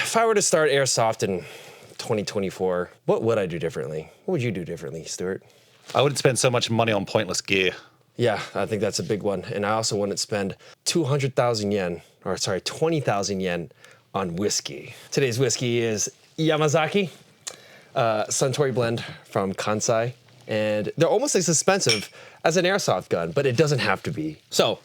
if I were to start Airsoft in 2024, what would I do differently? What would you do differently, Stuart? I wouldn't spend so much money on pointless gear. Yeah, I think that's a big one. And I also wouldn't spend 200,000 yen, or sorry, 20,000 yen on whiskey. Today's whiskey is Yamazaki Suntory blend from Kansai. And they're almost as expensive as an airsoft gun, but it doesn't have to be. So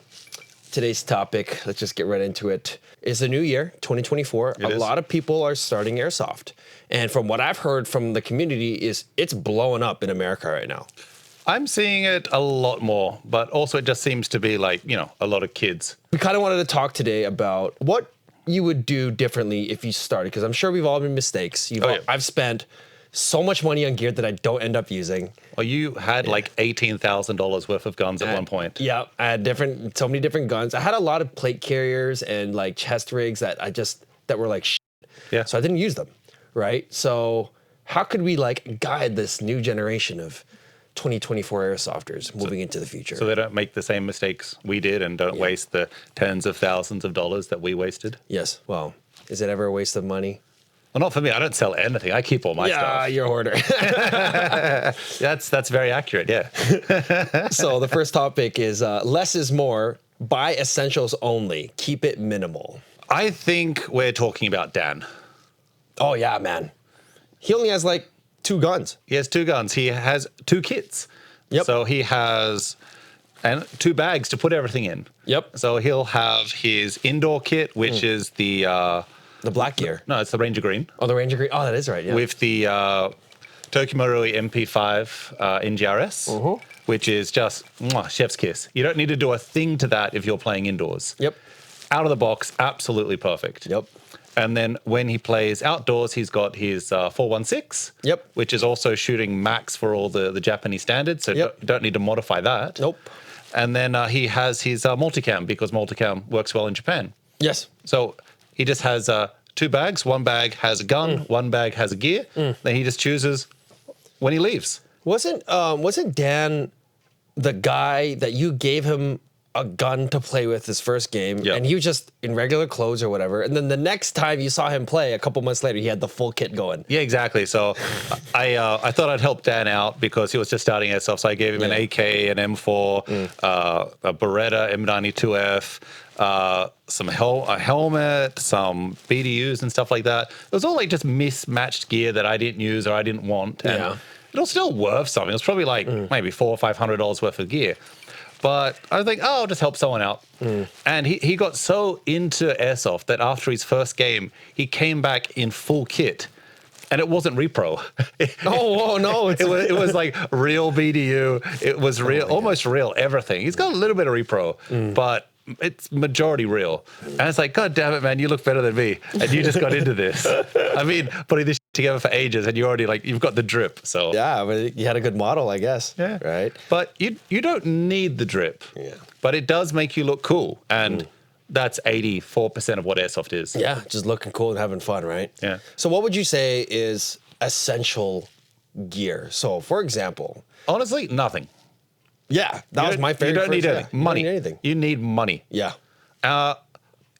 today's topic, let's just get right into it, is the new year, 2024. A lot of people are starting airsoft. And from what I've heard from the community is it's blowing up in America right now. I'm seeing it a lot more, but also it just seems to be like, a lot of kids. We kind of wanted to talk today about what you would do differently if you started, because I'm sure we've all made mistakes. I've spent so much money on gear that I don't end up using. Oh, you had like $18,000 worth of guns at one point. Yeah, I had so many different guns. I had a lot of plate carriers and like chest rigs that were like shit. Yeah. So I didn't use them, right? So how could we like guide this new generation of 2024 airsofters moving into the future? So they don't make the same mistakes we did and don't waste the tens of thousands of dollars that we wasted? Yes. Well, is it ever a waste of money? Well, not for me. I don't sell anything. I keep all my stuff. Yeah, you're a hoarder. That's very accurate, yeah. So the first topic is less is more. Buy essentials only. Keep it minimal. I think we're talking about Dan. Oh, yeah, man. He only has like 2 guns. He has 2 guns. He has 2 kits. Yep. So he has 2 bags to put everything in. Yep. So he'll have his indoor kit, which is the black gear. No, it's the Ranger Green. Oh, the Ranger Green. Oh, that is right. Yeah. With the Tokimorui MP5 NGRS, which is just chef's kiss. You don't need to do a thing to that if you're playing indoors. Yep. Out of the box, absolutely perfect. Yep. And then when he plays outdoors, he's got his 416, Yep. which is also shooting max for all the Japanese standards, so you don't need to modify that. Nope. And then he has his multicam, because multicam works well in Japan. Yes. So he just has 2 bags. 1 bag has a gun, 1 bag has a gear. Then he just chooses when he leaves. Wasn't Dan the guy that you gave him a gun to play with his first game, and he was just in regular clothes or whatever, and then the next time you saw him play, a couple months later, he had the full kit going? Yeah, exactly. So I thought I'd help Dan out because he was just starting airsoft, so I gave him an AK, an M4, a Beretta M92F, a helmet, some BDUs and stuff like that. It was all like just mismatched gear that I didn't use or I didn't want. And it was still worth something. It was probably like maybe $400 or $500 worth of gear. But I was like, I'll just help someone out. And he got so into airsoft that after his first game, he came back in full kit. And it wasn't repro. No. It was like real BDU. It was real, almost real everything. He's got a little bit of repro, but it's majority real. And it's like, God damn it, man, you look better than me. And you just got into this. I mean, putting this together for ages and you already you've got the drip. So yeah, but you had a good model, I guess. Yeah. Right. But you don't need the drip. Yeah. But it does make you look cool. And that's 84% of what airsoft is. Yeah, just looking cool and having fun, right? Yeah. So what would you say is essential gear? So for example, honestly, nothing. Yeah, that was my favorite. You don't need anything. Money. You don't need anything. You need money. Yeah. A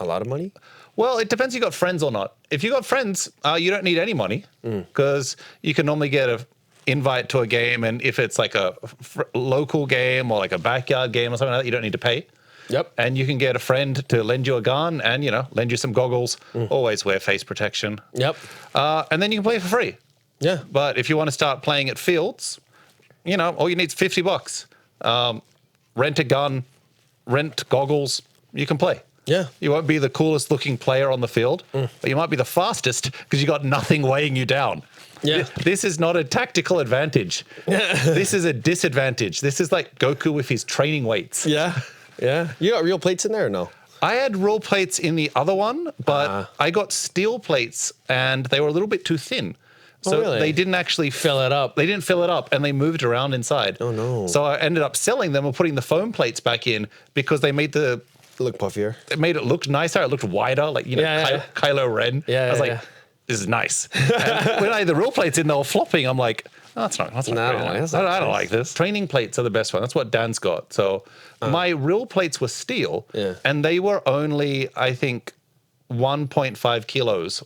lot of money? Well, it depends if you got friends or not. If you got friends, you don't need any money because you can normally get an invite to a game, and if it's like a local game or like a backyard game or something like that, you don't need to pay. Yep. And you can get a friend to lend you a gun and, lend you some goggles. Always wear face protection. Yep. And then you can play for free. Yeah. But if you want to start playing at fields, all you need is $50. Rent a gun, rent goggles, you can play. Yeah. You won't be the coolest looking player on the field, but you might be the fastest because you got nothing weighing you down. Yeah. This is not a tactical advantage. This is a disadvantage. This is like Goku with his training weights. Yeah. Yeah. You got real plates in there or no? I had roll plates in the other one, but I got steel plates and they were a little bit too thin. So really? They didn't actually fill it up. They didn't fill it up and they moved around inside. Oh, no. So I ended up selling them and putting the foam plates back in because they made look puffier. It made it look nicer. It looked wider, like, Kylo Ren. Yeah, I was like, this is nice. And when I had the real plates in, they were flopping. I'm like, that's not I don't like this. Training plates are the best one. That's what Dan's got. So my real plates were steel, and they were only, I think, 1.5 kilos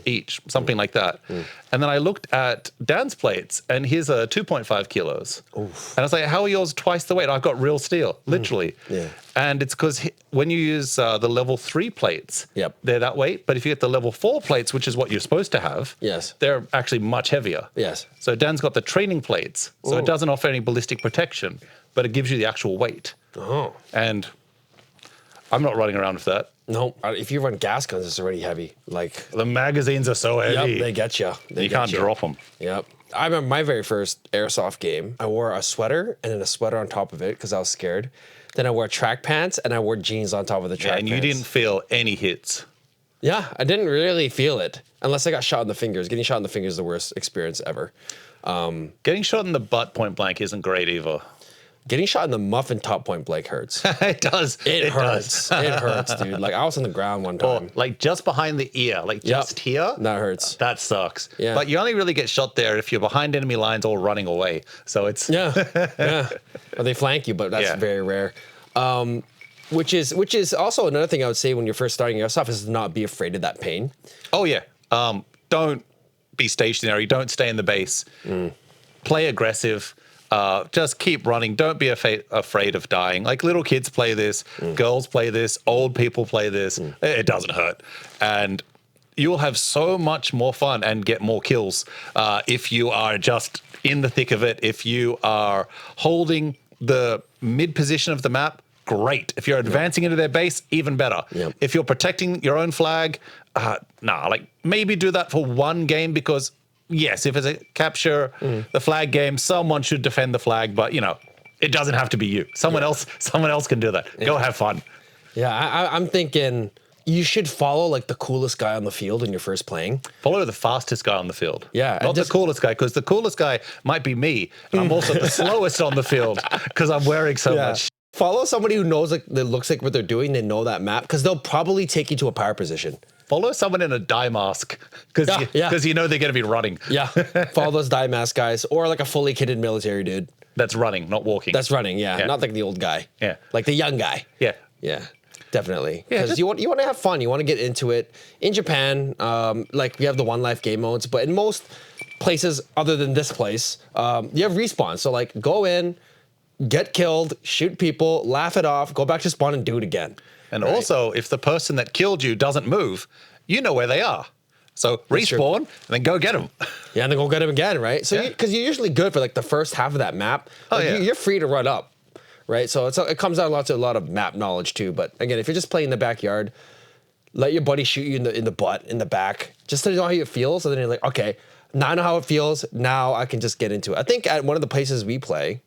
each, something like that. And then I looked at Dan's plates, and his are 2.5 kilos. Oof. And I was like, how are yours twice the weight? I've got real steel, literally. Yeah. And it's because when you use the level 3 plates, Yep. they're that weight. But if you get the level 4 plates, which is what you're supposed to have, Yes. they're actually much heavier. Yes. So Dan's got the training plates, so it doesn't offer any ballistic protection, but it gives you the actual weight. Oh. And I'm not running around with that. No, if you run gas guns, it's already heavy. Like, The magazines are so heavy. yep, they get you. You can't drop them. Yep. I remember my very first airsoft game. I wore a sweater and then a sweater on top of it because I was scared. Then I wore track pants and I wore jeans on top of the track pants. And you didn't feel any hits. Yeah, I didn't really feel it unless I got shot in the fingers. Getting shot in the fingers is the worst experience ever. Getting shot in the butt point blank isn't great either. Getting shot in the muffin top point blank hurts. It does. It hurts. It hurts, dude. Like, I was on the ground one Or time. like just behind the ear, like just here. That hurts. That sucks. Yeah. But you only really get shot there if you're behind enemy lines or running away. So it's Yeah, yeah. Or they flank you, but that's very rare. Which is also another thing I would say when you're first starting airsoft is to not be afraid of that pain. Oh yeah. Don't be stationary. Don't stay in the base. Play aggressive. Just keep running. Don't be afraid of dying. Like little kids play this, girls play this, old people play this. It doesn't hurt. And you'll have so much more fun and get more kills if you are just in the thick of it. If you are holding the mid position of the map, great. If you're advancing into their base, even better. Yep. If you're protecting your own flag, like maybe do that for one game because yes, if it's a capture the flag game, someone should defend the flag, but you know, it doesn't have to be you. Someone else can do that. Go have fun. Yeah, I'm thinking you should follow like the coolest guy on the field when you're first playing. Follow the fastest guy on the field. Yeah, Not the coolest guy, because the coolest guy might be me. And I'm also the slowest on the field because I'm wearing so much. Follow somebody who knows like that looks like what they're doing. They know that map because they'll probably take you to a power position. Follow someone in a dye mask because you know they're going to be running. Yeah, follow those dye mask guys or like a fully kitted military dude. That's running, not walking. That's running, yeah. Not like the old guy. Yeah. Like the young guy. Yeah. Yeah, definitely. Yeah, Because you want to have fun. You want to get into it. In Japan, like we have the One Life game modes, but in most places other than this place, you have respawn. So like go in, get killed, shoot people, laugh it off, go back to spawn and do it again. And also, if the person that killed you doesn't move, you know where they are. So respawn and then go get them. Yeah, and then go get them again, right? So because you're usually good for like the first half of that map. Like, you're free to run up, right? So it comes out a lot of map knowledge too. But again, if you're just playing in the backyard, let your buddy shoot you in the butt, in the back, just to know how it feels. And then you're like, okay, now I know how it feels. Now I can just get into it. I think at one of the places we play,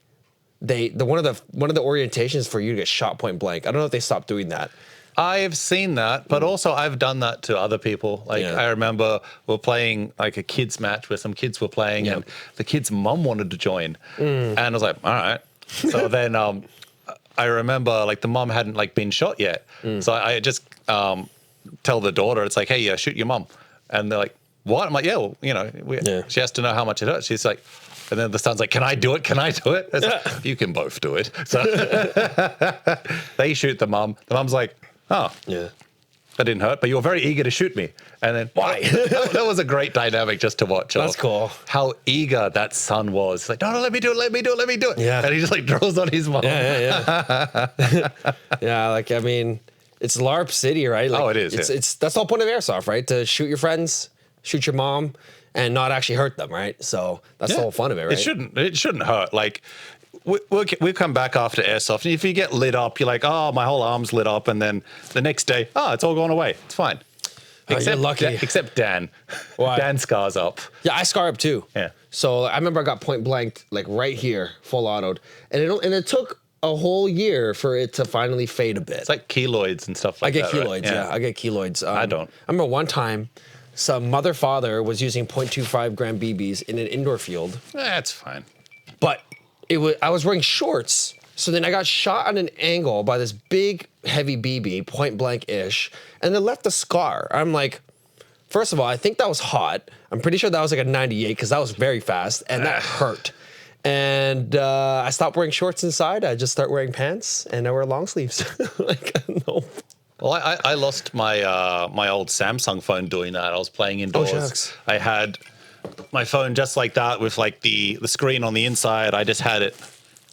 one of the orientations for you to get shot point blank. I don't know if they stopped doing that. I've seen that, but also I've done that to other people. Like I remember we're playing like a kids match where some kids were playing and the kid's mum wanted to join. And I was like, all right. So then I remember like the mum hadn't like been shot yet. So I just tell the daughter, it's like, hey, shoot your mum. And they're like, what? I'm like, yeah, well, you know, she has to know how much it hurts. She's like, and then the son's like, can I do it? Can I do it? It's like, you can both do it. So they shoot the mum. The mum's like, oh, yeah, that didn't hurt, but you were very eager to shoot me. And then why? That was a great dynamic just to watch. That's cool. How eager that son was. It's like, no, let me do it. Yeah. And he just like draws on his mum. Yeah. Yeah, like, I mean, it's LARP City, right? Like, it is. It's that's the whole point of airsoft, right? To shoot your friends, shoot your mom, and not actually hurt them, right? So that's the whole fun of it, right? It shouldn't hurt. Like, we come back after airsoft, and if you get lit up, you're like, oh, my whole arm's lit up, and then the next day, it's all gone away. It's fine. You're lucky. Except Dan. Why? Dan scars up. Yeah, I scar up too. Yeah. So I remember I got point blanked like right here, full autoed, and it took a whole year for it to finally fade a bit. It's like keloids and stuff like that. I get keloids. Right? Yeah, I get keloids. I don't. I remember one time, some father was using 0.25 gram BBs in an indoor field. That's fine. But I was wearing shorts, so then I got shot on an angle by this big, heavy BB, point blank-ish, and it left a scar. I'm like, first of all, I think that was hot. I'm pretty sure that was like a 98 because that was very fast, and that hurt. And I stopped wearing shorts inside. I just start wearing pants, and I wear long sleeves. Like, no. Well, I lost my old Samsung phone doing that. I was playing indoors. shucks. I had my phone just like that with like the screen on the inside. I just had it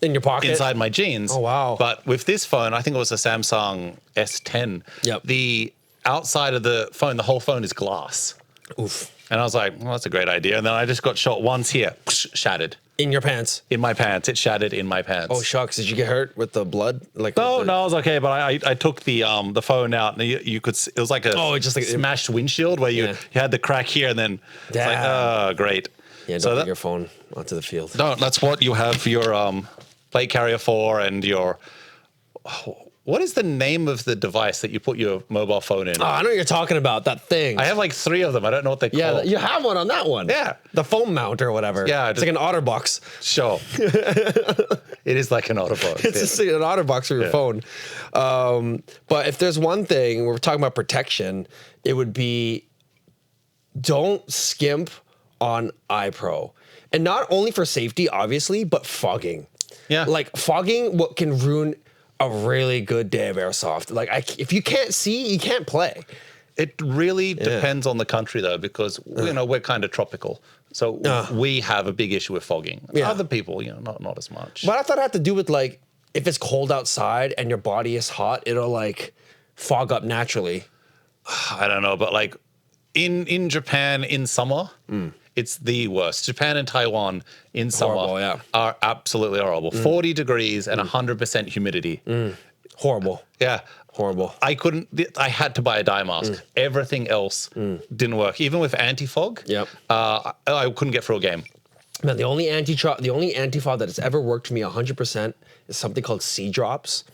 In your pocket? inside my jeans. Oh, wow. But with this phone, I think it was a Samsung S10. Yep. The outside of the phone, the whole phone is glass. Oof. And I was like, well, that's a great idea. And then I just got shot once here, shattered. In your pants? In my pants. It shattered in my pants. Oh, shucks. Did you get hurt with the blood? Like No, with the- no, I was okay, but I took the phone out and you could it was like a just like smashed windshield where you had the crack here and then it's like, Damn. oh, great. Yeah, don't So bring your phone onto the field. no, that's what you have your plate carrier for and your what is the name of the device that you put your mobile phone in? Oh, I know what you're talking about, that thing. I have like 3 of them. I don't know what they Yeah, call. you have one on that one. Yeah. The foam mount or whatever. Yeah, It's like an OtterBox. Sure. It is like an Autobot. It's just an OtterBox for your phone. But if there's one thing, we're talking about protection, it would be don't skimp on Eyepro. And not only for safety, obviously, but fogging. Yeah. Like fogging, what can ruin a really good day of airsoft. Like if you can't see, you can't play. It really depends on the country, though, because you know we're kind of tropical, so we have a big issue with fogging. Yeah. Other people, you know, not as much. But I thought it had to do with like if it's cold outside and your body is hot, it'll like fog up naturally. I don't know, but like in Japan in summer, it's the worst. Japan and Taiwan in summer Horrible, yeah. are absolutely horrible. 40 degrees and 100% humidity. Horrible. Yeah. Horrible. I had to buy a dye mask. Everything else didn't work. Even with anti-fog, Yep. I couldn't get through a game. Man, the only anti-fog that has ever worked for me 100% is something called sea drops.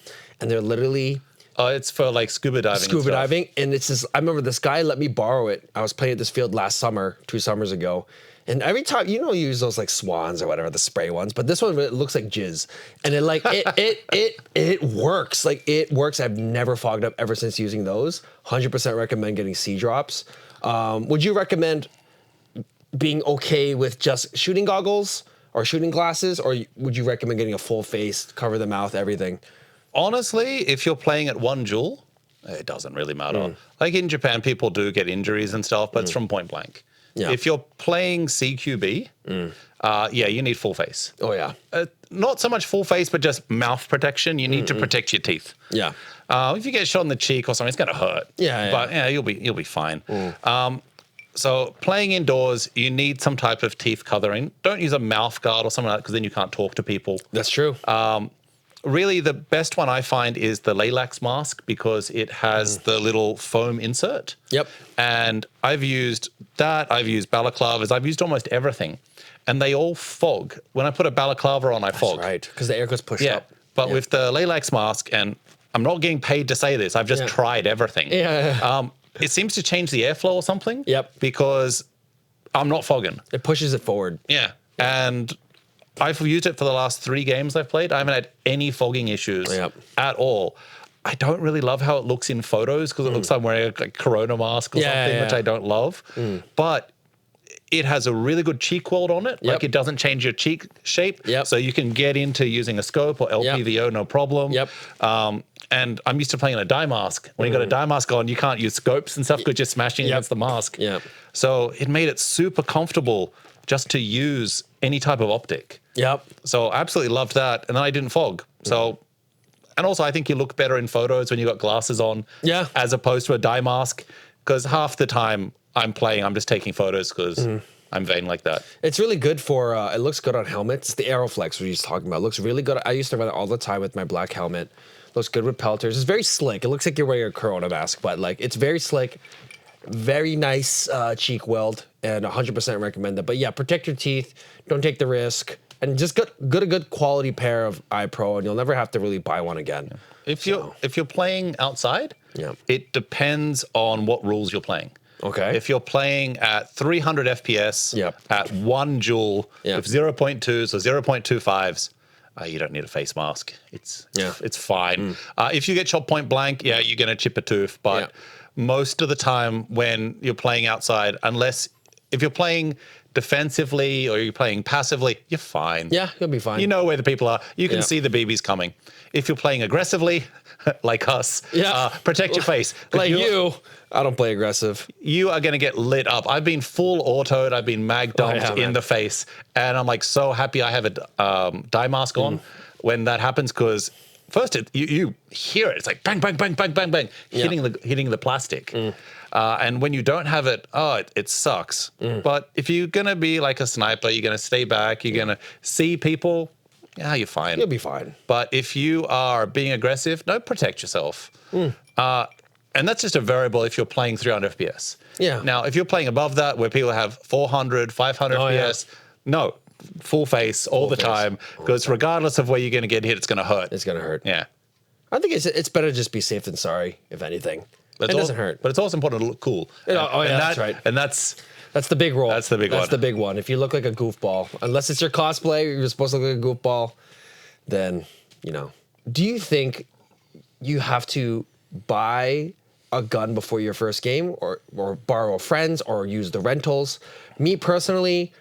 And they're literally It's for like scuba diving. and scuba stuff. diving. And it's just, I remember this guy let me borrow it. I was playing at this field last summer, 2 summers ago. And every time, you use those like swans or whatever, the spray ones, but this one, it looks like jizz. And it works. Like it works. I've never fogged up ever since using those. 100% recommend getting sea drops. Would you recommend being okay with just shooting goggles or shooting glasses? Or would you recommend getting a full face, cover the mouth, everything? Honestly, if you're playing at 1 joule, it doesn't really matter. Like in Japan, people do get injuries and stuff, but it's from point blank. Yeah. If you're playing CQB, you need full face. Oh, yeah. Not so much full face, but just mouth protection. You need to protect your teeth. Yeah. If you get shot in the cheek or something, it's going to hurt. Yeah, But you'll be fine. So playing indoors, you need some type of teeth covering. Don't use a mouth guard or something like that because then you can't talk to people. That's true. Really, the best one I find is the Laylax mask because it has the little foam insert. Yep. And I've used that. I've used balaclavas. I've used almost everything. And they all fog. When I put a balaclava on, I fog. Right. Because the air goes pushed Yeah. up. But with the Laylax mask, and I'm not getting paid to say this, I've just tried everything. Yeah. It seems to change the airflow or something. Yep. Because I'm not fogging. It pushes it forward. Yeah. And I've used it for the last 3 games I've played. I haven't had any fogging issues at all. I don't really love how it looks in photos because it looks like I'm wearing a Corona mask or something, which I don't love. But it has a really good cheek weld on it. Like it doesn't change your cheek shape. So you can get into using a scope or LPVO, no problem. And I'm used to playing in a dye mask. When you got a dye mask on, you can't use scopes and stuff because you're smashing against the mask. So it made it super comfortable just to use any type of optic. So I absolutely loved that. And then I didn't fog. So, and also I think you look better in photos when you got glasses on as opposed to a dye mask. Because half the time I'm playing, I'm just taking photos because I'm vain like that. It's really good for, it looks good on helmets. The Aeroflex, we were just talking about, looks really good. I used to run it all the time with my black helmet. Looks good with pelters. It's very slick. It looks like you're wearing a Corona mask, but like it's very slick. Very nice cheek weld, and 100% recommend that. But yeah, protect your teeth. Don't take the risk, and just get a good quality pair of Eyepro, and you'll never have to really buy one again. If you're playing outside, it depends on what rules you're playing. Okay. If you're playing at 300 FPS at 1 joule with 0.2s or 0.25s, you don't need a face mask. It's fine. If you get shot point blank, you're going to chip a tooth, but most of the time when you're playing outside, unless if you're playing defensively or you're playing passively, you're fine. Yeah, you'll be fine. You know where the people are. You can see the BBs coming. If you're playing aggressively, like us. Yeah. Protect your face. 'Cause Like you, I don't play aggressive. You are going to get lit up. I've been full autoed. I've been mag dumped yeah, in man. the face. And I'm like so happy I have a dye mask on when that happens because first you hear it. It's like bang, bang, bang, bang, bang, bang, hitting the plastic. And when you don't have it, it sucks. But if you're going to be like a sniper, you're going to stay back. You're going to see people. Yeah, you're fine. You'll be fine. But if you are being aggressive, no, protect yourself. And that's just a variable if you're playing 300 FPS. Yeah. Now, if you're playing above that, where people have 400, 500 FPS, no, full face all the time, because regardless of where you're going to get hit, it's going to hurt. It's going to hurt. Yeah. I think it's better to just be safe than sorry, if anything. It doesn't hurt. But it's also important to look cool. That's right. And that's the big role. That's the big one. That's the big one. If you look like a goofball, unless it's your cosplay, you're supposed to look like a goofball, then, Do you think you have to buy a gun before your first game or borrow friends or use the rentals? Me personally,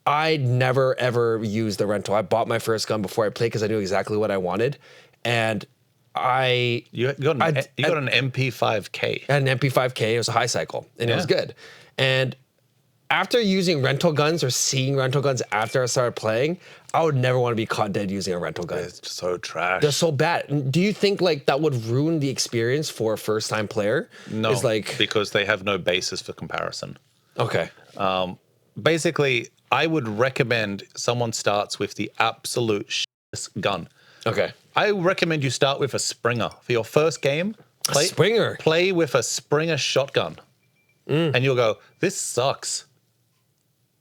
I never ever used the rental. I bought my first gun before I played because I knew exactly what I wanted. And you got an MP5K. I had an MP5K. It was a high cycle, and it was good. And after using rental guns or seeing rental guns after I started playing, I would never want to be caught dead using a rental gun. It's so trash. They're so bad. Do you think like that would ruin the experience for a first-time player? No, It's like, because they have no basis for comparison. okay. Basically, I would recommend someone starts with the absolute shittest gun. Okay. I recommend you start with a Springer for your first game. Springer? Play with a Springer shotgun, and you'll go, "This sucks."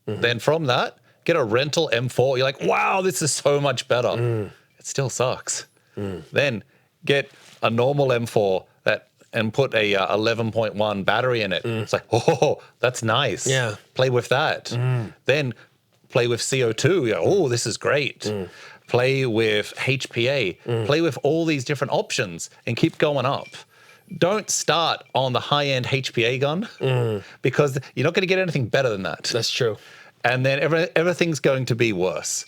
Then from that, get a rental M4. You're like, "Wow, this is so much better." It still sucks. Then get a normal M4 and put a 11.1 battery in it. It's like, oh, that's nice. Yeah. Play with that. Then play with CO2. You're, oh, this is great. Play with HPA. Play with all these different options and keep going up. Don't start on the high-end HPA gun because you're not going to get anything better than that. That's true. And then everything's going to be worse.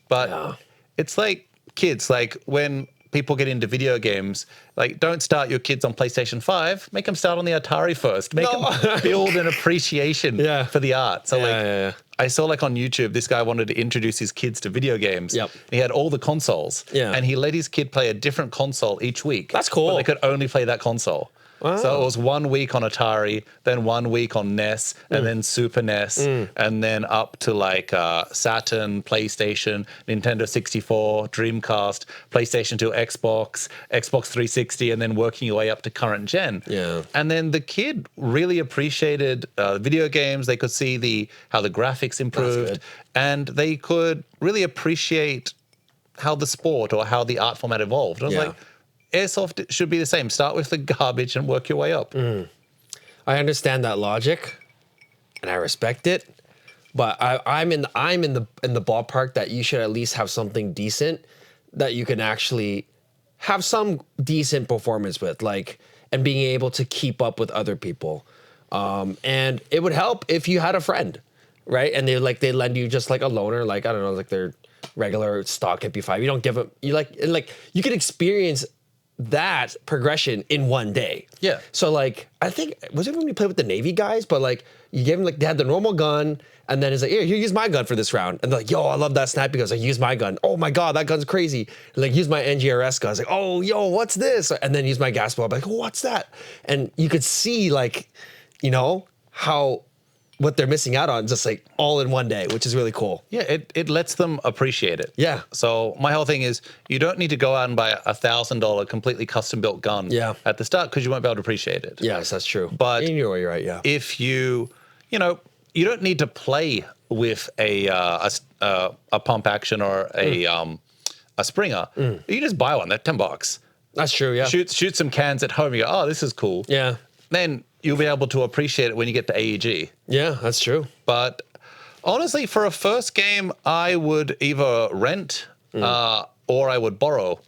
But it's like kids, like when people get into video games, like don't start your kids on PlayStation 5, make them start on the Atari first. Make them build an appreciation for the art. So I saw like on YouTube, this guy wanted to introduce his kids to video games. Yep. He had all the consoles. Yeah. And he let his kid play a different console each week. That's cool. But they could only play that console. Wow. So it was 1 week on Atari, then 1 week on NES, and then Super NES, and then up to like Saturn, PlayStation, Nintendo 64, Dreamcast, PlayStation 2, Xbox 360, and then working your way up to current gen. Yeah. And then the kid really appreciated video games. They could see how the graphics improved, and they could really appreciate how the sport or how the art format evolved. I was like, Airsoft should be the same. Start with the garbage and work your way up. I understand that logic, and I respect it, but I'm in the ballpark that you should at least have something decent that you can actually have some decent performance with, like, and being able to keep up with other people. And it would help if you had a friend, right? And they lend you just like a loaner, like I don't know, like their regular stock MP5. You don't give them you can experience that progression in one day. Yeah. So like, I think, was it when we played with the Navy guys? But like, you gave them they had the normal gun, and then it's like, here, use my gun for this round. And they're like, yo, I love that sniper. Because use my gun. Oh my God, that gun's crazy. And like, use my NGRS gun. I was like, oh, yo, what's this? And then use my gas ball. I'm like, what's that? And you could see like, how what they're missing out on just like all in one day, which is really cool. Yeah, it lets them appreciate it. Yeah. So my whole thing is you don't need to go out and buy $1,000 completely custom built gun at the start because you won't be able to appreciate it. Yes, that's true. But you're right, yeah. If you don't need to play with a pump action or a Springer. You just buy one. They're $10. That's true, yeah. Shoot some cans at home. You go, oh, this is cool. Yeah. Then you'll be able to appreciate it when you get to AEG. Yeah, that's true. But honestly, for a first game, I would either rent or I would borrow.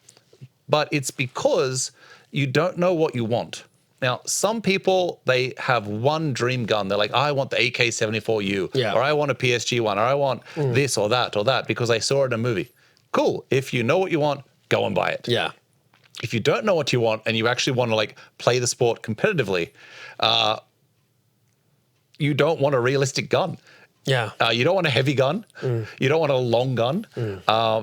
But it's because you don't know what you want. Now, some people, they have one dream gun. They're like, I want the AK-74U, or I want a PSG one, or I want this or that because I saw it in a movie. Cool. If you know what you want, go and buy it. Yeah. if you don't know what you want and you actually want to like play the sport competitively, you don't want a realistic gun. Yeah. You don't want a heavy gun. You don't want a long gun.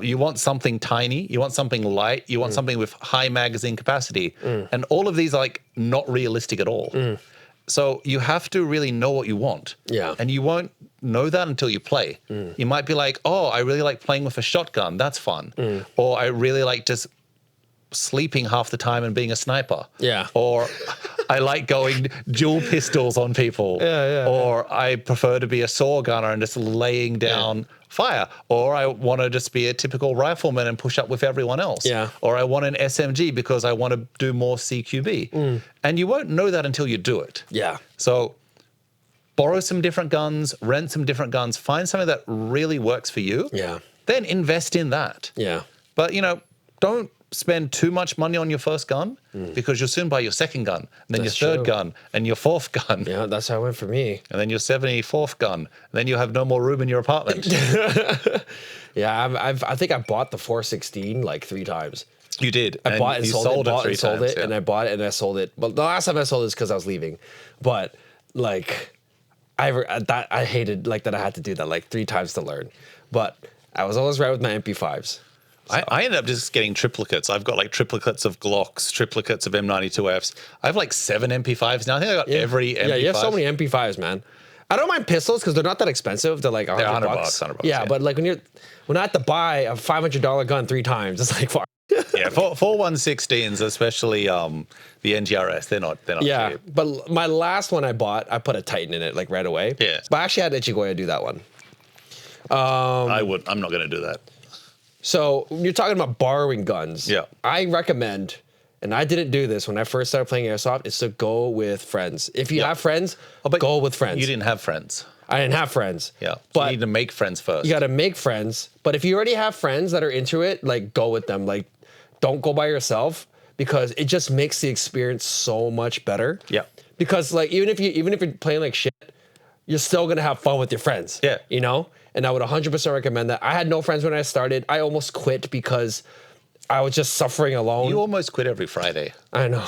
You want something tiny. You want something light. You want something with high magazine capacity. And all of these are like not realistic at all. So you have to really know what you want. Yeah. And you won't know that until you play. You might be like, oh, I really like playing with a shotgun. That's fun. Or I really like just sleeping half the time and being a sniper. Yeah. Or I like going dual pistols on people. Or I prefer to be a saw gunner and just laying down fire. Or I want to just be a typical rifleman and push up with everyone else. Yeah. Or I want an SMG because I want to do more CQB. And you won't know that until you do it. Yeah. So borrow some different guns, rent some different guns, find something that really works for you. Yeah. Then invest in that. Yeah. But, don't spend too much money on your first gun because you'll soon buy your second gun, and then That's your third true. gun, and your fourth gun, Yeah, that's how it went for me. and then your 74th gun, and then you have no more room in your apartment. Yeah, I think I bought the 416 like 3 times. You did. I bought and you sold it, bought three and sold times, it, and I bought it and I sold it. But the last time I sold it is because I was leaving. But like, I hated like that I had to do that like 3 times to learn. But I was always right with my MP5s. I ended up just getting triplicates. I've got like triplicates of Glocks, triplicates of M92Fs. I have like 7 MP5s now. I think I got every MP5. Yeah, you have so many MP5s, man. I don't mind pistols because they're not that expensive. They're like $100. They're $100, Yeah, yeah. but like when I have to buy a $500 gun 3 times, it's like fuck. Yeah, for 116s, especially the NGRS, they're not Yeah, cheap. but my last one I bought, I put a Titan in it like right away. Yeah. But I actually had Ichigoya do that one. I'm not going to do that. So you're talking about borrowing guns. Yeah. I recommend, and I didn't do this when I first started playing Airsoft, is to go with friends. If you have friends, but go with friends. You didn't have friends. I didn't have friends. Yeah. So But you need to make friends first. you got to make friends. But if you already have friends that are into it, like go with them. Like don't go by yourself because it just makes the experience so much better. Yeah. Because like even if you're playing like shit, you're still gonna have fun with your friends. Yeah. You know? And I would 100% recommend that. I had no friends when I started. I almost quit because I was just suffering alone. You almost quit every Friday. I know.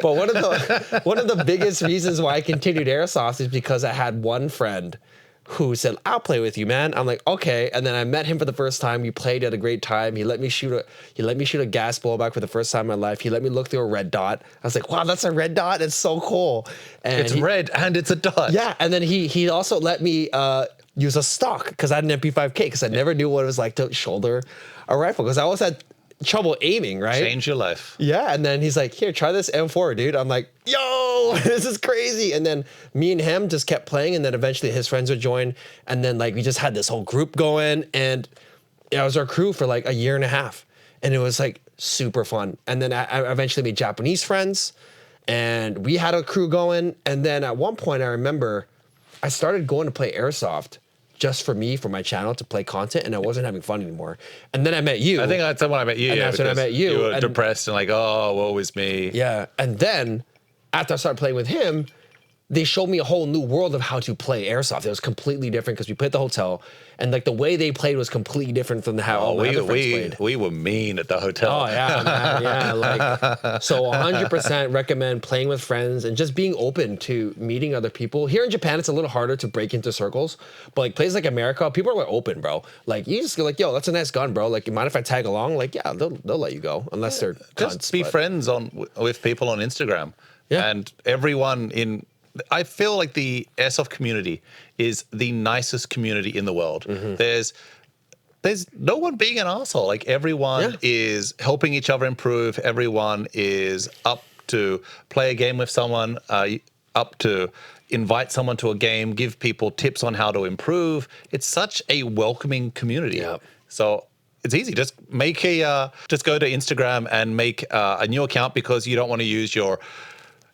But one of the biggest reasons why I continued Airsoft is because I had one friend who said, "I'll play with you, man." I'm like, "Okay." And then I met him for the first time. We played at a great time. He let me shoot a gas blowback for the first time in my life. He let me look through a red dot. I was like, "Wow, that's a red dot. It's so cool." And It's red and it's a dot. yeah, and then he also let me use a stock because I had an MP5K because I never knew what it was like to shoulder a rifle because I always had trouble aiming, right? Change your life. Yeah, and then he's like, "Here, try this M4, dude." I'm like, "Yo, this is crazy." And then me and him just kept playing, and then eventually his friends would join, and then like we just had this whole group going, and it was our crew for like a year and a half, and it was like super fun. And then I eventually made Japanese friends, and we had a crew going, and then at one point I remember I started going to play Airsoft just for me, for my channel, to play content, and I wasn't having fun anymore. And then I met you. I think that's when I met you. And yeah, that's when I because met you, You were and- depressed and like, oh, woe is me. Yeah. And then after I started playing with him, they showed me a whole new world of how to play Airsoft. It was completely different because we played at the hotel, and like the way they played was completely different than how all my other friends played. We were mean at the hotel. Oh yeah, man, yeah. Like so, 100% recommend playing with friends and just being open to meeting other people. Here in Japan, it's a little harder to break into circles, but like places like America, people are like open, bro. Like you just go like, "Yo, that's a nice gun, bro. Like, you mind if I tag along?" Like, yeah, they'll let you go unless they're Just cunts, be but- friends with people on Instagram. Yeah. And everyone I feel like the airsoft community is the nicest community in the world. Mm-hmm. There's no one being an asshole. Like everyone is helping each other improve. Everyone is up to play a game with someone, up to invite someone to a game, give people tips on how to improve. It's such a welcoming community. Yep. So it's easy. Just just go to Instagram and make a new account because you don't want to use your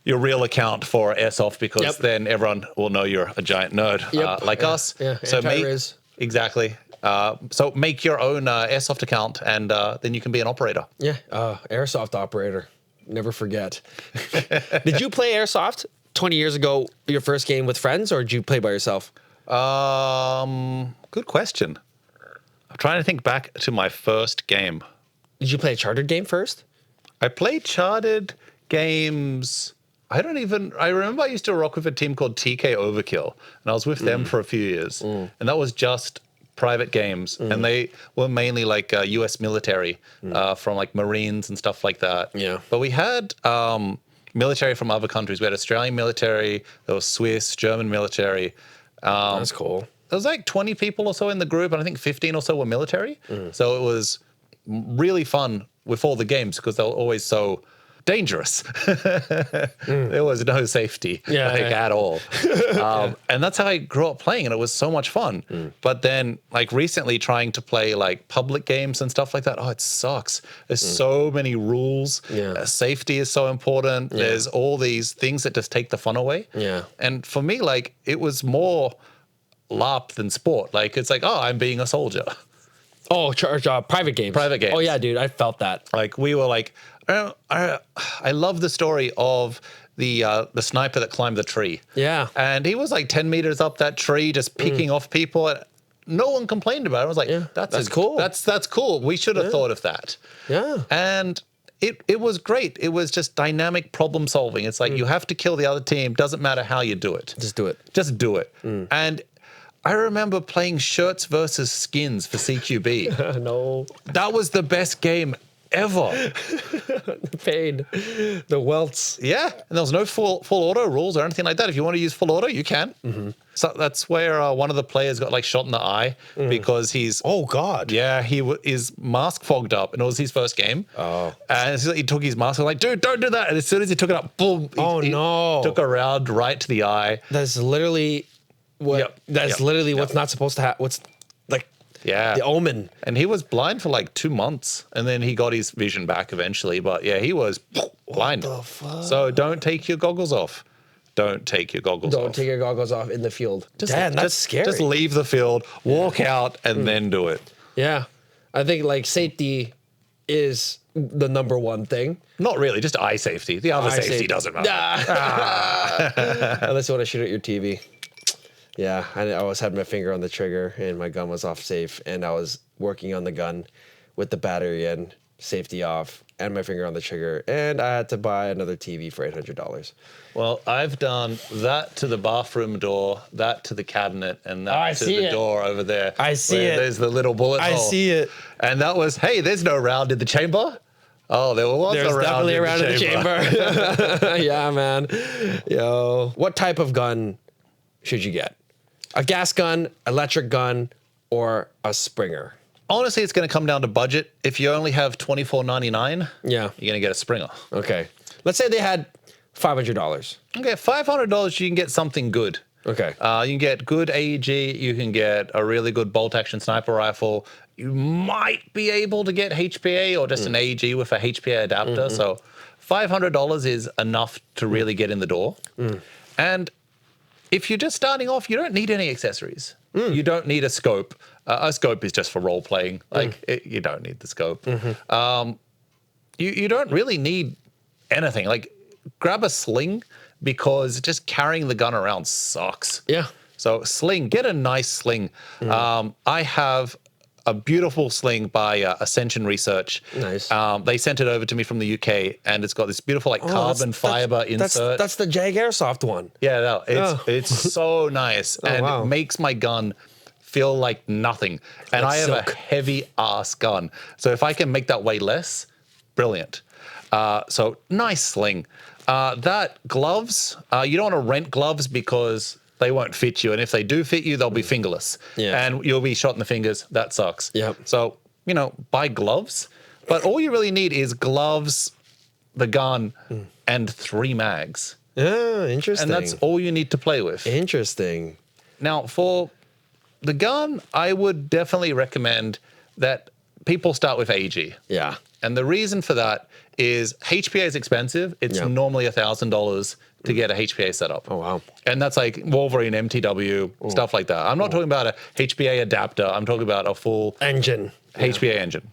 real account for Airsoft because then everyone will know you're a giant nerd like us. Yeah, so anti-riz. Exactly. So make your own Airsoft account and then you can be an operator. Yeah, Airsoft operator. Never forget. Did you play Airsoft 20 years ago, your first game with friends, or did you play by yourself? Good question. I'm trying to think back to my first game. Did you play a chartered game first? I played charted games. I remember I used to rock with a team called TK Overkill, and I was with them for a few years. And that was just private games. And they were mainly like US military from like Marines and stuff like that. Yeah. But we had military from other countries. We had Australian military, there was Swiss, German military. That's cool. There was like 20 people or so in the group, and I think 15 or so were military. So it was really fun with all the games because they were always so dangerous. There was no safety at all. And that's how I grew up playing, and it was so much fun. But then like recently trying to play like public games and stuff like that, it sucks. There's so many rules. Safety is so important. There's all these things that just take the fun away. And for me, like, it was more LARP than sport. Like, it's like, I'm being a soldier. Oh, private games. Private games. Oh yeah, dude, I felt that. Like, we were like, I love the story of the sniper that climbed the tree. Yeah. And he was like 10 meters up that tree, just picking off people. And no one complained about it. I was like, that's cool. That's cool. We should have thought of that. Yeah. And it was great. It was just dynamic problem solving. It's like, you have to kill the other team. Doesn't matter how you do it. Just do it. Just do it. And I remember playing shirts versus skins for CQB. No. That was the best game ever. The pain. The welts. Yeah. And there was no full auto rules or anything like that. If you want to use full auto, you can. So that's where one of the players got like shot in the eye because he's... Oh, God. Yeah, his mask fogged up, and it was his first game. Oh. And so he took his mask, and like, dude, don't do that. And as soon as he took it up, boom. He no. took a round right to the eye. That's literally what... That's literally what's not supposed to happen. What's like... Yeah. The omen. And he was blind for like 2 months, and then he got his vision back eventually. But yeah, he was blind. What the fuck? So don't take your goggles off. Don't take your goggles off. Don't take your goggles off in the field. Damn, that's scary. Just leave the field, walk out, and then do it. Yeah. I think like safety is the number one thing. Not really, just eye safety. The other safety doesn't matter. Unless you want to shoot at your TV. Yeah, I always had my finger on the trigger and my gun was off safe, and I was working on the gun with the battery in, safety off, and my finger on the trigger, and I had to buy another TV for $800. Well, I've done that to the bathroom door, that to the cabinet, and that to the door over there. I see it. There's the little bullet hole. I see it. And that was, hey, there's no round in the chamber. Oh, there was There's a round definitely in a round in the chamber. Yeah, man. Yo, what type of gun should you get? A gas gun, electric gun, or a Springer? Honestly, it's going to come down to budget. If you only have $24.99, you're going to get a Springer. Okay. Let's say they had $500. Okay, $500, you can get something good. Okay. You can get good AEG. You can get a really good bolt-action sniper rifle. You might be able to get HPA or just an AEG with a HPA adapter. So $500 is enough to really get in the door. And if you're just starting off, you don't need any accessories. You don't need a scope. A scope is just for role playing. Like you don't need the scope. You don't really need anything. Like grab a sling, because just carrying the gun around sucks. Yeah. So sling, get a nice sling. I have a beautiful sling by Ascension Research. Nice. They sent it over to me from the UK, and it's got this beautiful like carbon fiber insert. That's the Jag Airsoft one. Yeah, no, it's so nice, and it makes my gun feel like nothing. And I have a heavy ass gun, so if I can make that weigh less, brilliant. So nice sling. That gloves, you don't want to rent gloves because they won't fit you. And if they do fit you, they'll be fingerless. Yeah. And you'll be shot in the fingers. That sucks. Yep. So, buy gloves. But all you really need is gloves, the gun, and 3 mags. Yeah, interesting. And that's all you need to play with. Interesting. Now, for the gun, I would definitely recommend that people start with AEG. Yeah. And the reason for that is HPA is expensive. It's normally $1,000 to get a HPA setup. Oh, wow. And that's like Wolverine, MTW, stuff like that. I'm not talking about a HPA adapter. I'm talking about a full engine. HPA engine.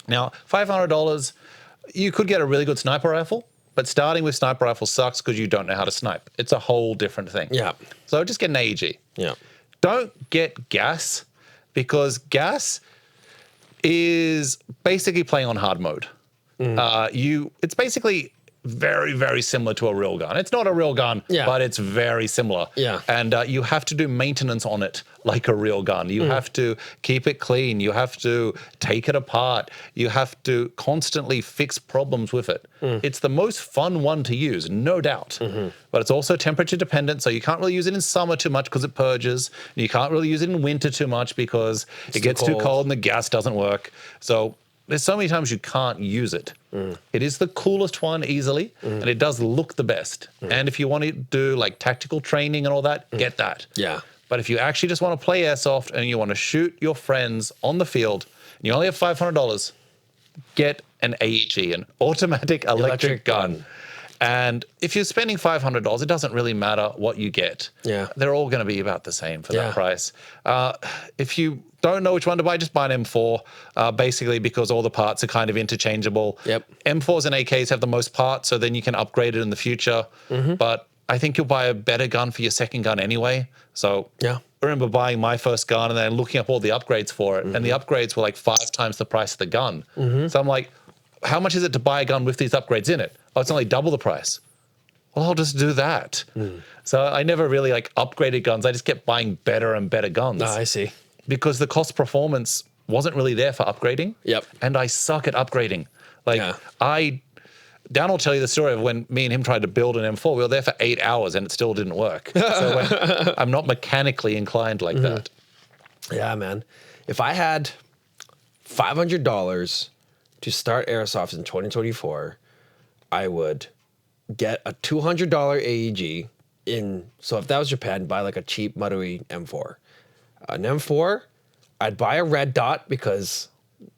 Now, $500, you could get a really good sniper rifle, but starting with sniper rifle sucks because you don't know how to snipe. It's a whole different thing. Yeah. So just get an AEG. Yeah. Don't get gas, because gas is basically playing on hard mode. It's basically very, very similar to a real gun. It's not a real gun, but it's very similar. Yeah. And you have to do maintenance on it like a real gun. You have to keep it clean. You have to take it apart. You have to constantly fix problems with it. It's the most fun one to use, no doubt. But it's also temperature dependent, so you can't really use it in summer too much because it purges. You can't really use it in winter too much because it gets too cold and the gas doesn't work. So there's so many times you can't use it. It is the coolest one easily, and it does look the best. And if you want to do like tactical training and all that, get that. Yeah. But if you actually just want to play airsoft and you want to shoot your friends on the field, and you only have $500, get an AEG, an automatic electric gun. And if you're spending $500, it doesn't really matter what you get. Yeah. They're all going to be about the same for that price. If you don't know which one to buy, just buy an M4, basically because all the parts are kind of interchangeable. Yep. M4s and AKs have the most parts, so then you can upgrade it in the future. But I think you'll buy a better gun for your second gun anyway. So I remember buying my first gun and then looking up all the upgrades for it. And the upgrades were like 5 times the price of the gun. So I'm like, how much is it to buy a gun with these upgrades in it? Oh, it's only double the price. Well, I'll just do that. So I never really like upgraded guns. I just kept buying better and better guns. I see. Because the cost performance wasn't really there for upgrading. Yep. And I suck at upgrading. Like Dan will tell you the story of when me and him tried to build an M4. We were there for 8 hours and it still didn't work. So I'm not mechanically inclined like that. Yeah, man. If I had $500 to start airsoft in 2024, I would get a $200 AEG so if that was Japan, buy like a cheap Marui M4. An M4, I'd buy a red dot because...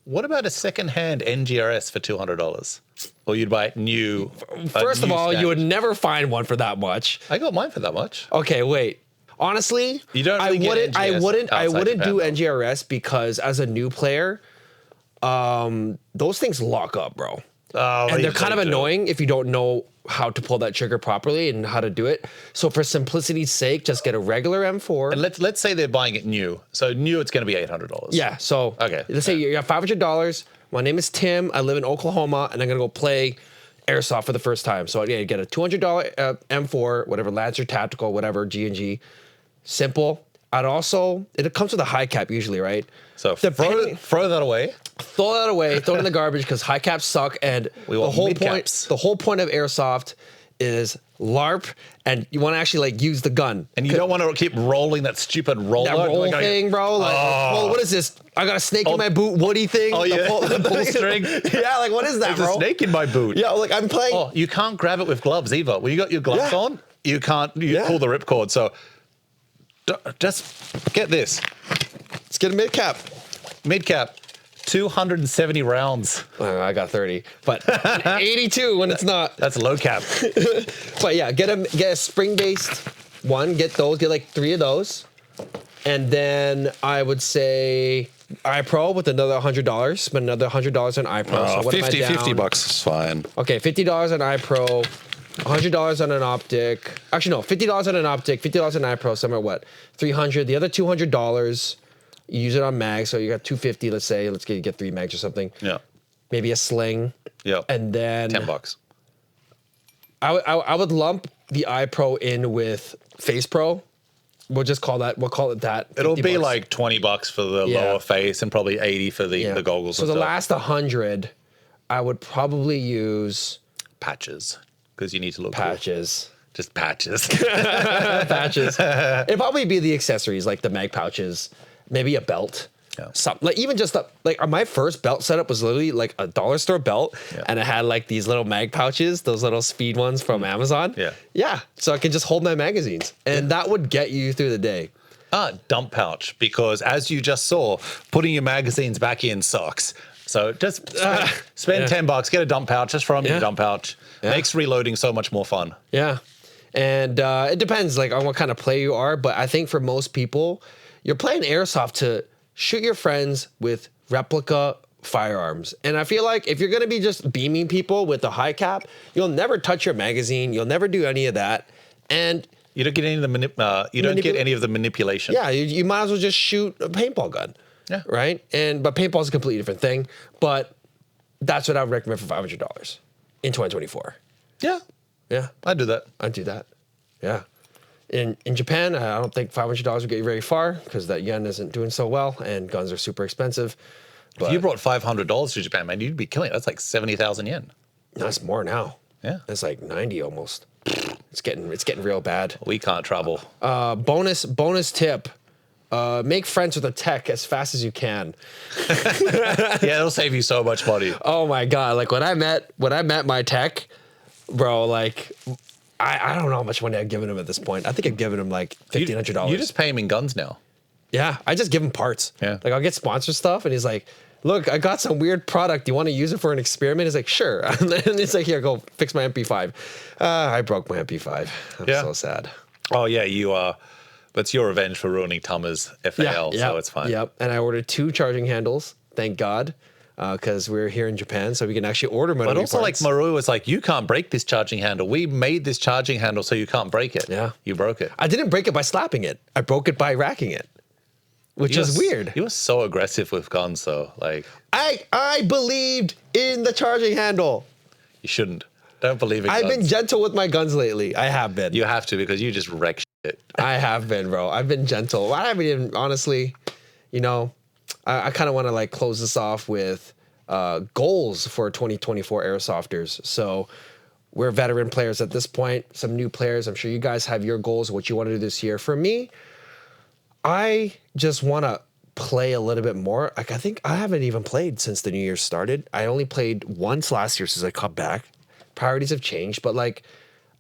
What about a second-hand NGRS for $200? Or you'd buy it new? First of all, you would never find one for that much. I got mine for that much. Okay, wait. Honestly, you don't really I wouldn't Japan, do NGRS because as a new player, those things lock up, bro. Oh, and they're kind of annoying if you don't know how to pull that trigger properly and how to do it. So for simplicity's sake, just get a regular M4. And let's say they're buying it new. So new, it's going to be $800. Yeah. So let's say you have $500. My name is Tim. I live in Oklahoma, and I'm gonna go play airsoft for the first time. So you get a $200 M4, whatever, Lancer Tactical, whatever, G&G. Simple. It comes with a high cap usually, right? So throw that away. Throw that away. Throw it in the garbage because high caps suck. And the whole point of airsoft is LARP, and you want to actually like use the gun. And you don't want to keep rolling that stupid roller. That roll thing, bro. Like, what is this? I got a snake in my boot, Woody thing. Oh, yeah. The pull string. Yeah, like what is that, There's bro? a snake in my boot. Yeah, like I'm playing. Oh, you can't grab it with gloves either. When you got your gloves on, you can't pull the ripcord. So just get this. Let's get a mid cap. Mid cap. 270 rounds. I got 30, but 82 when it's not. That's low cap. But yeah, get a spring-based one. Get like 3 of those. And then I would say Eyepro with another $100. Spend another $100 on Eyepro. So $50 is fine. Okay, $50 on Eyepro. $100 on an optic. Actually, no, $50 on an optic, $50 on Eyepro. Somewhere what? $300. The other $200. You use it on mags, so you got 250. Let's say, get 3 mags or something. Yeah. Maybe a sling. Yeah. And then $10. I would lump the Eyepro in with Face Pro. We'll just call it that. It'll be like $20 for the lower face and probably 80 for the goggles. So the last 100, I would probably use patches because you need to look patches. Cool. Just patches. Patches. It'd probably be the accessories like the mag pouches. Maybe a belt. Yeah. Something like even just my first belt setup was literally like a dollar store belt, and it had like these little mag pouches, those little speed ones from Amazon. Yeah. So I could just hold my magazines, and that would get you through the day. Dump pouch, because as you just saw, putting your magazines back in sucks. So just spend $10, get a dump pouch, just throw them in your dump pouch. Makes reloading so much more fun. Yeah, and it depends like on what kind of player you are, but I think for most people, you're playing airsoft to shoot your friends with replica firearms. And I feel like if you're going to be just beaming people with a high cap, you'll never touch your magazine. You'll never do any of that. And you don't get any of the manipulation. Yeah, you might as well just shoot a paintball gun. Yeah. Right? But paintball's a completely different thing. But That's what I would recommend for $500 in 2024. Yeah, Yeah, I'd do that. I'd do that. Yeah. In Japan, I don't think $500 would get you very far because that yen isn't doing so well and guns are super expensive. But If you brought $500 to Japan, man, you'd be killing it. That's like 70,000 yen. that's more now. Yeah. It's like 90 almost. It's getting real bad. We can't travel. Bonus tip. Make friends with a tech as fast as you can. Yeah, it'll save you so much money. Oh my God. Like when I met my tech, bro, like I don't know how much money I've given him at this point. I think I've given him like $1,500. You just pay him in guns now. Yeah, I just give him parts. Yeah. Like I'll get sponsored stuff and he's like, look, I got some weird product. You want to use it for an experiment? He's like, sure. And then it's like, here, go fix my MP5. I broke my MP5. I'm so sad. Oh yeah, you are. That's your revenge for ruining Tama's FAL, so it's fine. Yep. And I ordered 2 charging handles, thank God, because we're here in Japan, so we can actually order Monomi But also, parts. like Maru was like, you can't break this charging handle. We made this charging handle so you can't break it. Yeah. You broke it. I didn't break it by slapping it. I broke it by racking it, which is weird. You were so aggressive with guns, though. Like I believed in the charging handle. you shouldn't. Don't believe in I've guns. been gentle with my guns lately. I have been. You have to because you just wreck shit. I have been, bro. I've been gentle. I haven't even, honestly, you know, I kind of want to like close this off with goals for 2024 Airsofters. So we're veteran players at this point, some new players. I'm sure you guys have your goals, what you want to do this year. For me, I just want to play a little bit more. Like I think I haven't even played since the new year started. I only played once last year since I come back. Priorities have changed, but like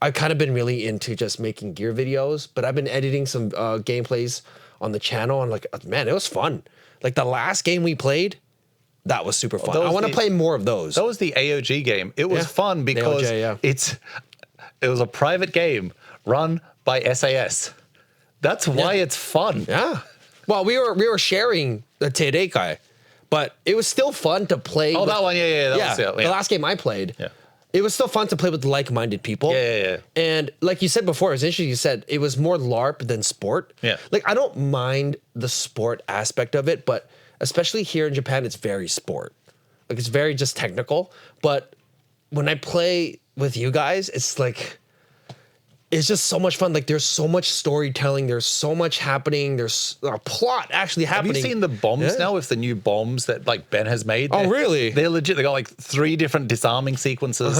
I've kind of been really into just making gear videos, but I've been editing some gameplays on the channel and like, man, it was fun. Like the last game we played, that was super fun. I want to play more of those. That was the AOG game. It was fun because it was a private game run by SAS. That's why it's fun. Yeah. Well, we were sharing the Teideikai, but it was still fun to play. Oh, that one, yeah. The last game I played. Yeah. It was still fun to play with like-minded people. Yeah. And like you said before, it was interesting. You said it was more LARP than sport. Yeah. Like I don't mind the sport aspect of it, but especially here in Japan, it's very sport. Like it's very just technical. But when I play with you guys, it's like it's just so much fun. Like there's so much storytelling. There's so much happening. There's a plot actually happening. Have you seen the bombs now with the new bombs that like Ben has made? Oh, really? They're legit. They got like 3 different disarming sequences.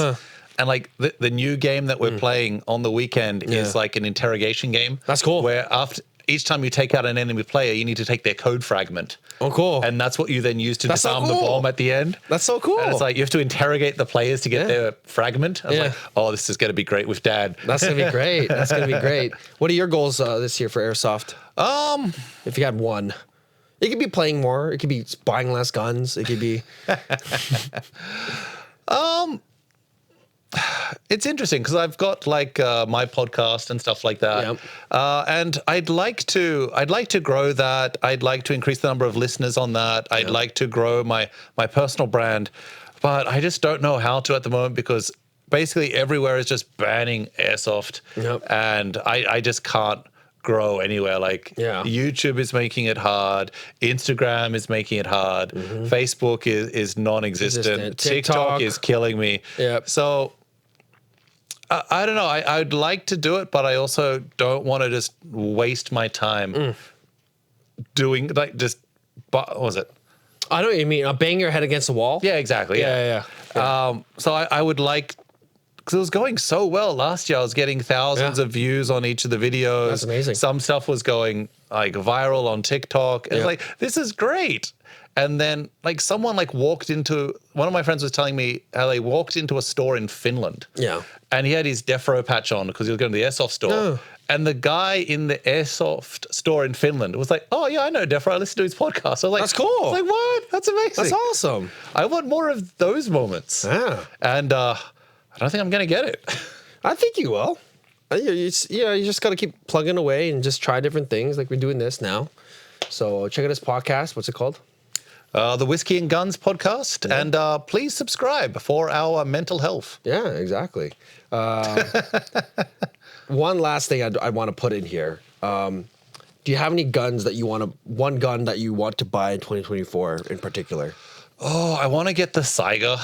And like the new game that we're playing on the weekend is like an interrogation game. That's cool. Where after each time you take out an enemy player, you need to take their code fragment. Oh, cool. And that's what you then use to That's so disarm the cool. bomb at the end. That's so cool. And it's like you have to interrogate the players to get their fragment. I was like, oh, this is going to be great with Dad. That's gonna be great. That's gonna be great. What are your goals this year for Airsoft? If you had one, it could be playing more. It could be buying less guns. It could be. It's interesting because I've got like my podcast and stuff like that, and I'd like to grow that. I'd like to increase the number of listeners on that. I'd like to grow my personal brand, but I just don't know how to at the moment because basically everywhere is just banning airsoft, and I just can't grow anywhere. Like YouTube is making it hard, Instagram is making it hard, Facebook is non-existent, TikTok is killing me. So I don't know. I'd like to do it, but I also don't want to just waste my time doing like what was it? I know what you mean. Bang your head against the wall. Yeah, exactly. Yeah. So I would like, because it was going so well last year. I was getting thousands of views on each of the videos. That's amazing. Some stuff was going like viral on TikTok. It's like, this is great. And then like someone like one of my friends was telling me how they walked into a store in Finland. Yeah. And he had his Defro patch on because he was going to the airsoft store. And the guy in the airsoft store in Finland was like, oh yeah, I know Defro. I listened to his podcast. I was like, that's cool. I was like, what? That's amazing. That's awesome. I want more of those moments. Yeah. And I don't think I'm going to get it. I think you will. You just got to keep plugging away and just try different things like we're doing this now. So check out this podcast. What's it called? The Whiskey and Guns podcast, and please subscribe for our mental health. Yeah, exactly. One last thing I want to put in here. Do you have any guns that one gun that you want to buy in 2024 in particular? Oh, I want to get the Saiga.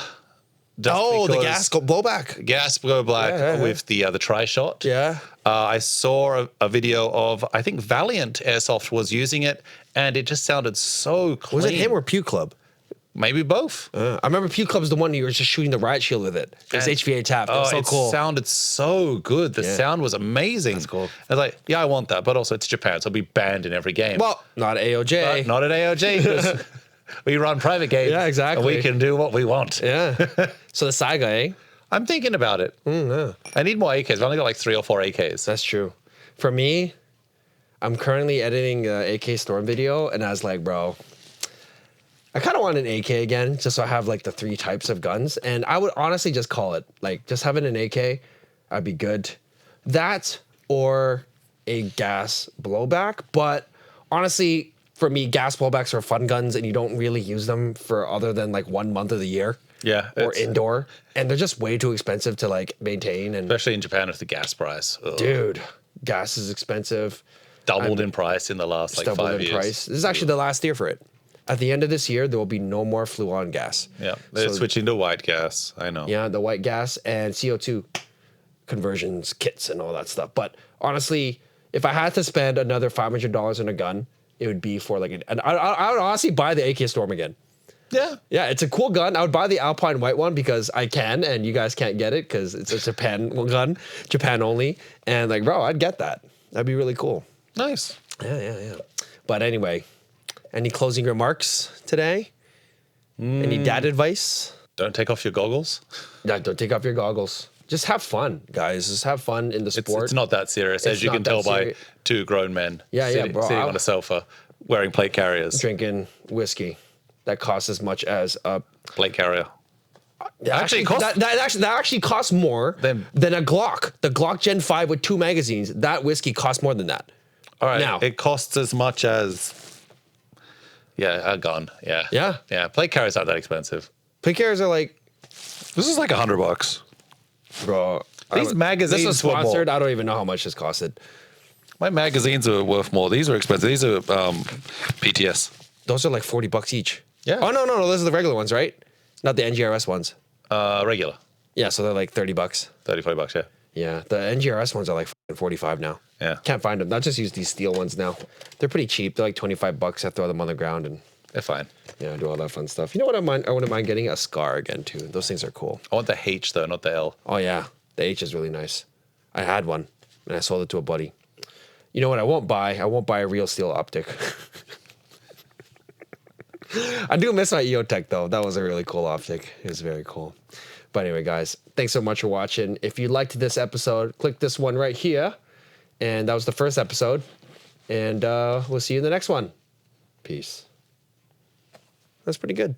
Oh, the gas blowback. Gas go black with the tri-shot. Yeah. I saw a video of, I think Valiant Airsoft was using it, and it just sounded so clean. Was it him or Pew Club? Maybe both. I remember Pew Club's the one you were just shooting the riot shield with it. It was HVA tap. It was so cool. It sounded so good. The sound was amazing. That's cool. I was like, yeah, I want that, but also it's Japan, so it'll be banned in every game. Well, not AOJ. But not at AOJ, because we run private games. Yeah, exactly. And we can do what we want. Yeah. So the Saiga, eh? I'm thinking about it. Yeah. I need more AKs. I've only got like 3 or 4 AKs. That's true. For me, I'm currently editing an AK Storm video, and I was like, bro, I kind of want an AK again, just so I have like the 3 types of guns. And I would honestly just call it, like, just having an AK, I'd be good. That or a gas blowback. But honestly, for me, gas blowbacks are fun guns, and you don't really use them for other than like 1 month of the year. Yeah. Or indoor. And they're just way too expensive to like maintain. And especially in Japan with the gas price. Ugh. dude, gas is expensive. Doubled in price in the last like 5 years. Price. This is actually the last year for it. At the end of this year, there will be no more fluon gas. Yeah, they're switching to white gas. I know. Yeah, the white gas and CO2 conversions kits and all that stuff. But honestly, if I had to spend another $500 on a gun, it would be for like I would honestly buy the AK Storm again. Yeah. Yeah, it's a cool gun. I would buy the Alpine white one because I can, and you guys can't get it because it's a Japan gun, Japan only. And like, bro, I'd get that. That'd be really cool. Nice. Yeah. But anyway, any closing remarks today? Any dad advice? Don't take off your goggles. Yeah, don't take off your goggles. Just have fun, guys. Just have fun in the sport. It's not that serious, as you can tell by 2 grown men sitting on a sofa wearing plate carriers. Drinking whiskey that costs as much as a plate carrier. That actually costs more than a Glock. The Glock Gen 5 with 2 magazines, that whiskey costs more than that. All right. Now, it costs as much as, a gun. Yeah. Yeah. Yeah. Plate carriers aren't that expensive. Plate carriers are like, this is like $100. Bro. These magazines this was sponsored. I don't even know how much this costed. My magazines are worth more. These are expensive. These are PTS. Those are like $40 each. Yeah. Oh, no. Those are the regular ones, right? Not the NGRS ones. Regular. Yeah, so they're like $30. $35, yeah. Yeah, the NGRS ones are like $45 now. Yeah. Can't find them. I'll just use these steel ones now. They're pretty cheap. They're like $25. I throw them on the ground and they're fine. Yeah, do all that fun stuff. You know what I wouldn't mind getting a Scar again too. Those things are cool. I want the H though, not the L. Oh yeah, the H is really nice. I had one and I sold it to a buddy. You know what I won't buy? I won't buy a real steel optic. I do miss my EOTech though. That was a really cool optic. It was very cool. But anyway, guys, thanks so much for watching. If you liked this episode, click this one right here. And that was the first episode. And we'll see you in the next one. Peace. That's pretty good.